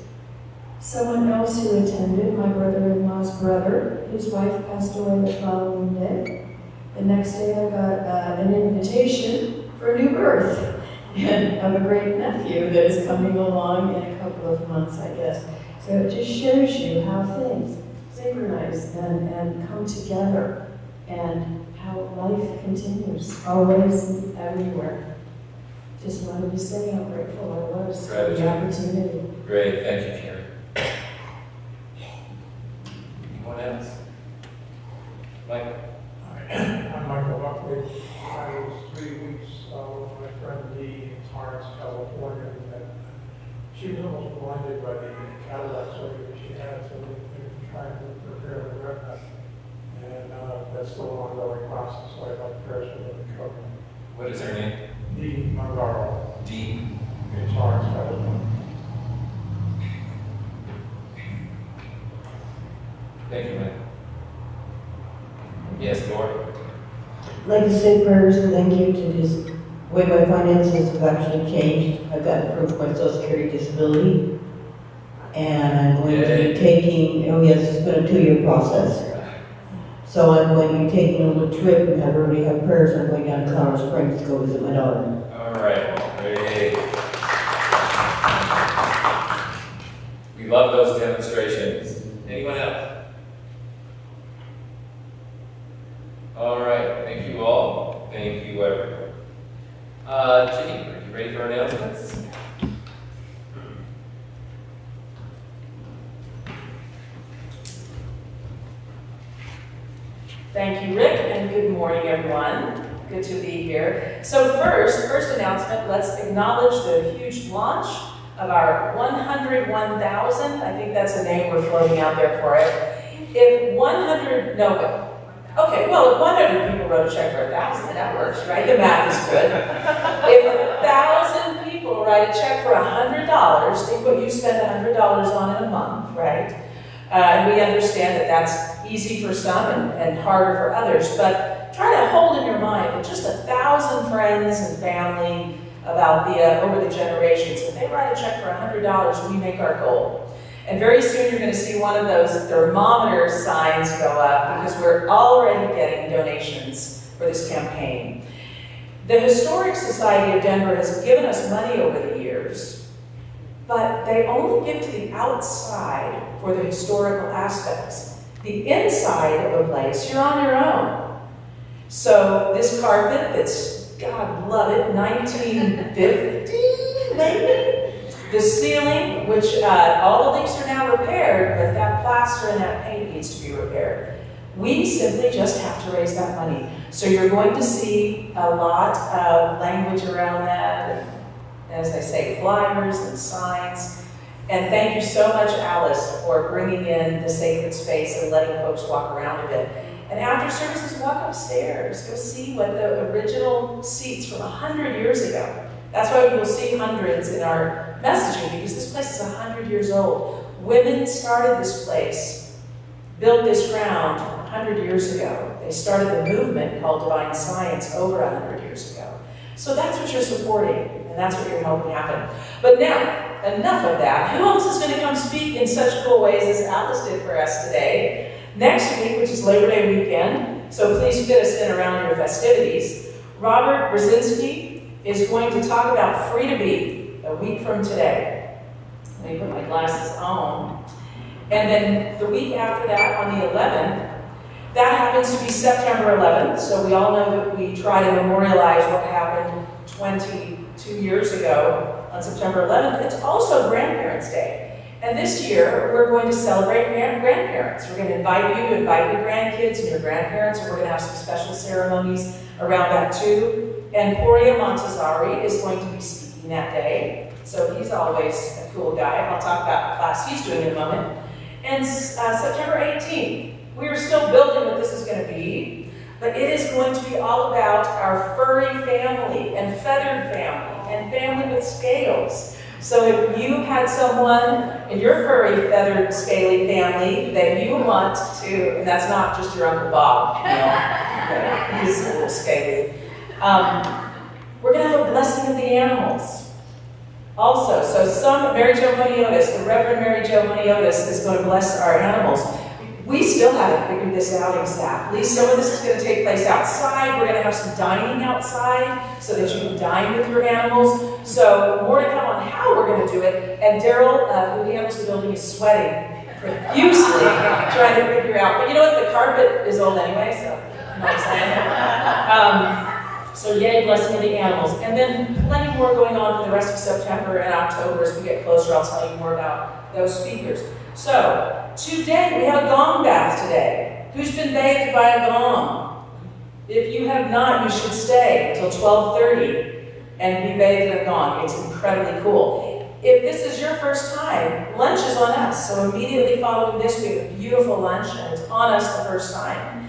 someone else who attended, my brother-in-law's brother, his wife passed away the following day. The next day I got an invitation for a new birth. And of a great nephew that is coming along in a couple of months, I guess. So it just shows you how things synchronize and come together, and how life continues, always and everywhere. Just wanted to say how grateful I was for the opportunity. Great, thank you, Carrie. Anyone else? Mike? I'm Michael Buckley. I was 3 weeks with my friend Dee in Torrance, California, and she was almost blinded by the cataract surgery she had, so they've been trying to repair the retina. And that's still an ongoing process, so I'd like prayers for the recovery. What is her name? Dee Mangaro D. in Torrance, California. Thank you, Mike. Yes, Laura? I'd like to say prayers and thank you to this way my finances have actually changed. I've gotten approved my Social Security disability. And I'm going to be taking, oh yes, it's been a 2-year process. So I'm going to be taking a little trip, and I've already had prayers. I'm going down to Colorado Springs to go visit my daughter. All right, great. We love those demonstrations. Anyone else? All right, thank you all. Thank you, everyone. Ginny, are you ready for announcements? Thank you, Rick, and good morning, everyone. Good to be here. So first announcement, let's acknowledge the huge launch of our 101,000. I think that's a name we're floating out there for it. If 100 people wrote a check for 1,000, that works, right? The math is good. If 1,000 people write a check for $100, think what you spend $100 on in a month, right? And we understand that that's easy for some and harder for others, but try to hold in your mind that just 1,000 friends and family of Althea over the generations, if they write a check for $100, we make our goal. And very soon you're going to see one of those thermometer signs go up, because we're already getting donations for this campaign. The Historic Society of Denver has given us money over the years, but they only give to the outside for the historical aspects. The inside of a place, you're on your own. So this carpet that's, God love it, 1950 maybe? The ceiling, which all the leaks are now repaired, but that plaster and that paint needs to be repaired. We simply just have to raise that money. So you're going to see a lot of language around that, and, as I say, flyers and signs. And thank you so much, Alice, for bringing in the sacred space and letting folks walk around a bit. And after services, walk upstairs, go see what the original seats from 100 years ago. That's why we will see hundreds in our messaging, because this place is 100 years old. Women started this place, built this ground 100 years ago. They started a movement called Divine Science over 100 years ago. So that's what you're supporting, and that's what you're helping happen. But now, enough of that. Who else is going to come speak in such cool ways as Alice did for us today? Next week, which is Labor Day weekend, so please fit us in around your festivities, Robert Brzezinski is going to talk about Free to Be a week from today. Let me put my glasses on. And then the week after that, on the 11th, that happens to be September 11th, so we all know that we try to memorialize what happened 22 years ago on September 11th. It's also Grandparents' Day. And this year, we're going to celebrate grandparents. We're going to invite you to invite your grandkids and your grandparents, and we're going to have some special ceremonies around that too. And Poria Montessori is going to be speaking that day. So he's always a cool guy. I'll talk about the class he's doing in a moment. And September 18th, we're still building what this is going to be, but it is going to be all about our furry family and feathered family and family with scales. So if you had someone in your furry, feathered, scaly family that you want to, and that's not just your Uncle Bob, you know, he's a little scaly. We're going to have a blessing of the animals. Also, so Mary Jo Honiotis, the Reverend Mary Jo Honiotis is going to bless our animals. We still haven't figured this out exactly. Some of this is going to take place outside. We're going to have some dining outside so that you can dine with your animals. So more to come on how we're going to do it. And Daryl, who handles the building, is sweating profusely trying to figure out. But you know what? The carpet is old anyway, so you know what I'm saying? So yay, blessing of the animals. And then plenty more going on for the rest of September and October. As we get closer, I'll tell you more about those speakers. So, today, we have a gong bath today. Who's been bathed by a gong? If you have not, you should stay until 12:30 and be bathed in a gong. It's incredibly cool. If this is your first time, lunch is on us. So immediately following this, we have a beautiful lunch, and it's on us the first time.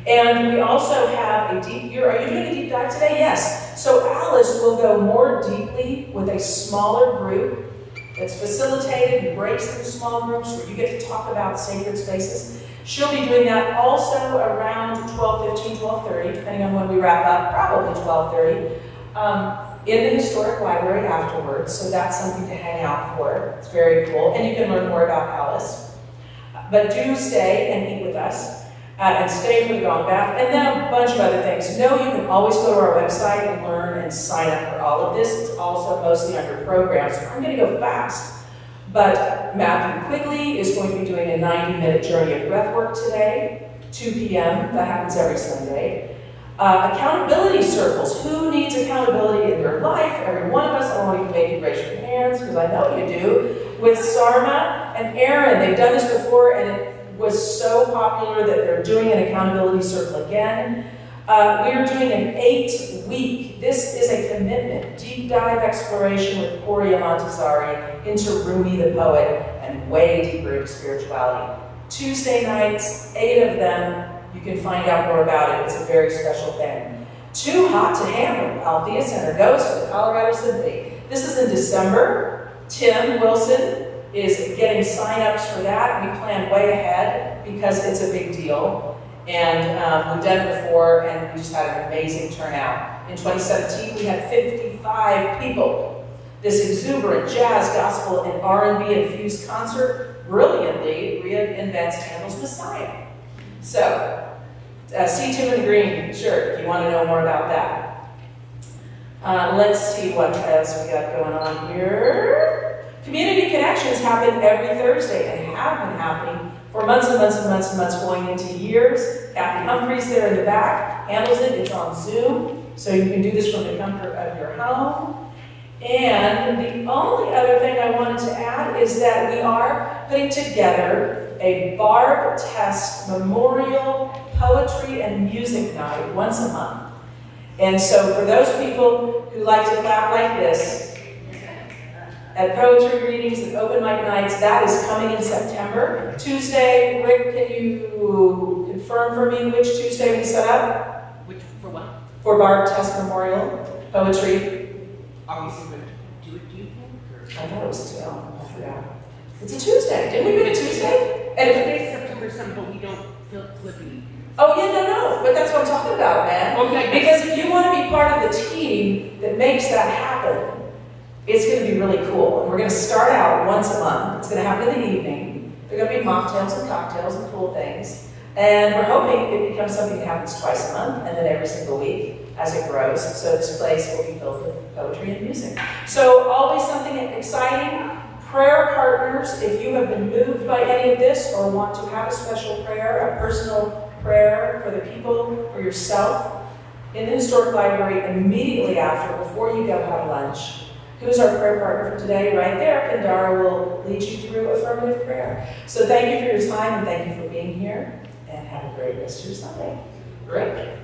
And we also have a deep, are you doing a deep dive today? Yes. So Alice will go more deeply with a smaller group. It's facilitated and breaks into small groups where you get to talk about sacred spaces. She'll be doing that also around 12:15, 12:30, depending on when we wrap up, probably 12:30, in the historic library afterwards. So that's something to hang out for. It's very cool. And you can learn more about Alice. But do stay and eat with us. And stay for the gong bath, and then a bunch of other things. No, you can always go to our website and learn and sign up for all of this. It's also mostly under programs. So I'm going to go fast. But Matthew Quigley is going to be doing a 90-minute journey of breathwork today, 2 p.m. That happens every Sunday. Accountability circles. Who needs accountability in their life? Every one of us. I want you to make you raise your hands, because I know you do. With Sarma and Aaron, they've done this before, and it was so popular that they're doing an accountability circle again. We are doing an 8-week, this is a commitment, deep dive exploration with Poria Montessori into Rumi the poet and way deeper into spirituality. Tuesday nights, 8 of them, you can find out more about it. It's a very special thing. Too hot to handle, Althea Center goes to the Colorado Symphony. This is in December. Tim Wilson is getting sign-ups for that. We plan way ahead because it's a big deal. And we've done it before, and we just had an amazing turnout. In 2017, we had 55 people. This exuberant jazz, gospel, and R&B infused concert brilliantly reinvents Handel's Messiah. So, see Tim in the green shirt if you want to know more about that. Let's see what else we got going on here. Community connections happen every Thursday and have been happening for months and months and months and months, going into years. Kathy Humphreys there in the back handles it. It's on Zoom, so you can do this from the comfort of your home. And the only other thing I wanted to add is that we are putting together a Barb Test Memorial Poetry and Music Night once a month. And so for those people who like to clap like this, at poetry readings and open mic nights, that is coming in September. Tuesday, Rick, can you confirm for me which Tuesday we set up For what? for Barb Test Memorial Poetry? Are we going to do it, do you think? I thought it was today. Oh, I forgot. It's a Tuesday. Didn't we pick a Tuesday? And Today's September 7th, but we don't feel flippy. oh, yeah, no. But that's what I'm talking about, man. Okay. Because if you want to be part of the team that makes that happen, it's going to be really cool. And we're going to start out once a month. It's going to happen in the evening. There are going to be mocktails and cocktails and cool things. And we're hoping it becomes something that happens twice a month and then every single week as it grows. So this place will be filled with poetry and music. So always something exciting. Prayer partners, if you have been moved by any of this or want to have a special prayer, a personal prayer for the people, for yourself, in the Historic Library immediately after, before you go have lunch. Who's our prayer partner for today? Right there. Pandara will lead you through affirmative prayer. So thank you for your time and thank you for being here. And have a great rest of your Sunday. Great.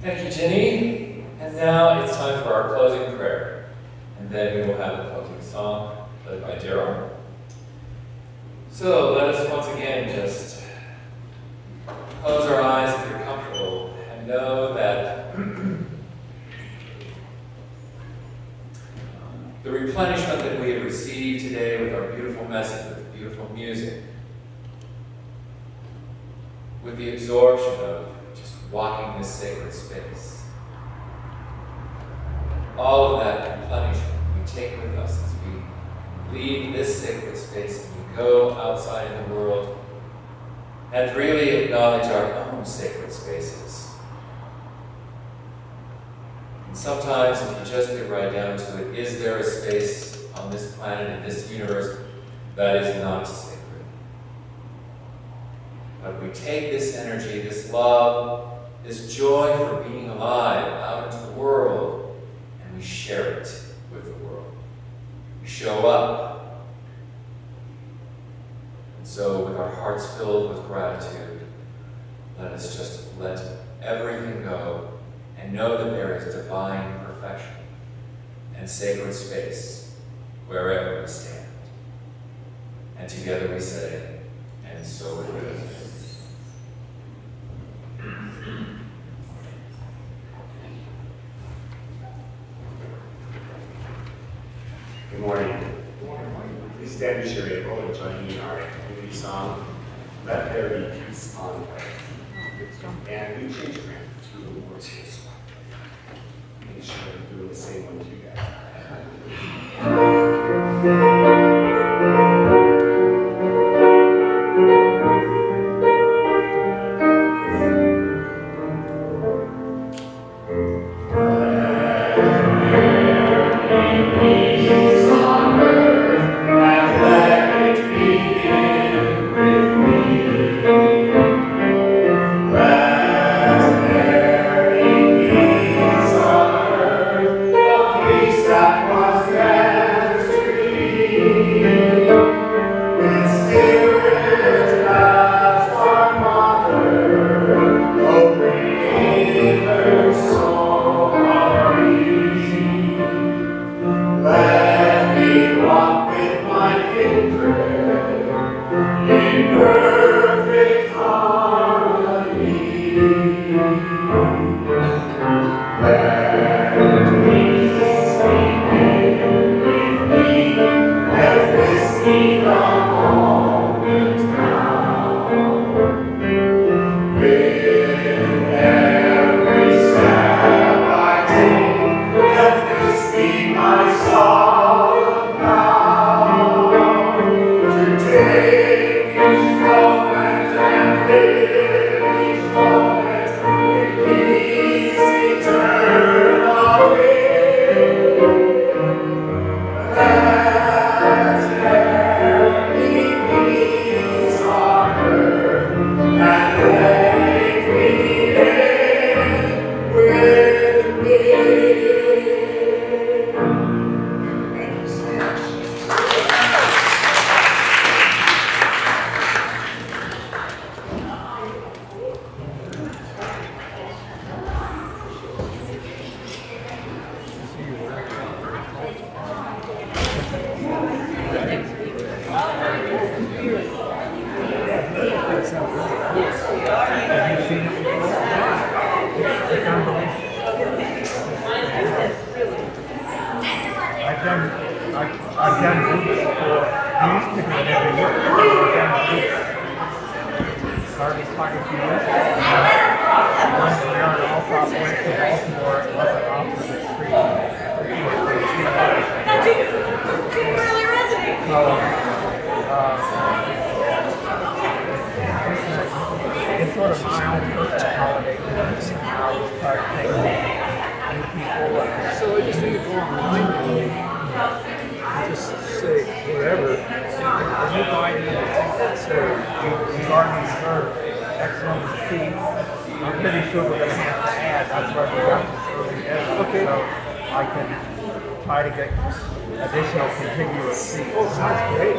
Thank you, Jenny. And now it's time for our closing prayer. And then we will have a closing song led by Daryl. So let us once again just close our eyes if you're comfortable and know that the replenishment that we have received today with our beautiful message, with beautiful music, with the absorption of just walking this sacred space, all of that replenishment we take with us as we leave this sacred space and we go outside in the world and really acknowledge our own sacred spaces. And sometimes, if you just get right down to it, is there a space on this planet, in this universe, that is not sacred? But we take this energy, this love, this joy for being alive out into the world, and we share it with the world. We show up. And so, with our hearts filled with gratitude, let us just let everything go and know that there is divine perfection and sacred space wherever we stand. And together we say, and so it is. Good morning. Please stand as you're able and join me in our community song, Let There Be Peace on Earth. And we change around through the words here. Make sure to do the same one you guys. Thanks. Started talking to you. Once we are in Althea, went to Baltimore, it wasn't off of the street. That didn't really resonate. So, it's sort of my own personal holiday to start taking new people. So I just need to go online and just say whatever. A new idea. So garden serve X number of feet. I'm pretty sure we're going to have to add. That's where we got this early edit. Okay. So I can try to get additional contiguous seats. Oh, sounds great.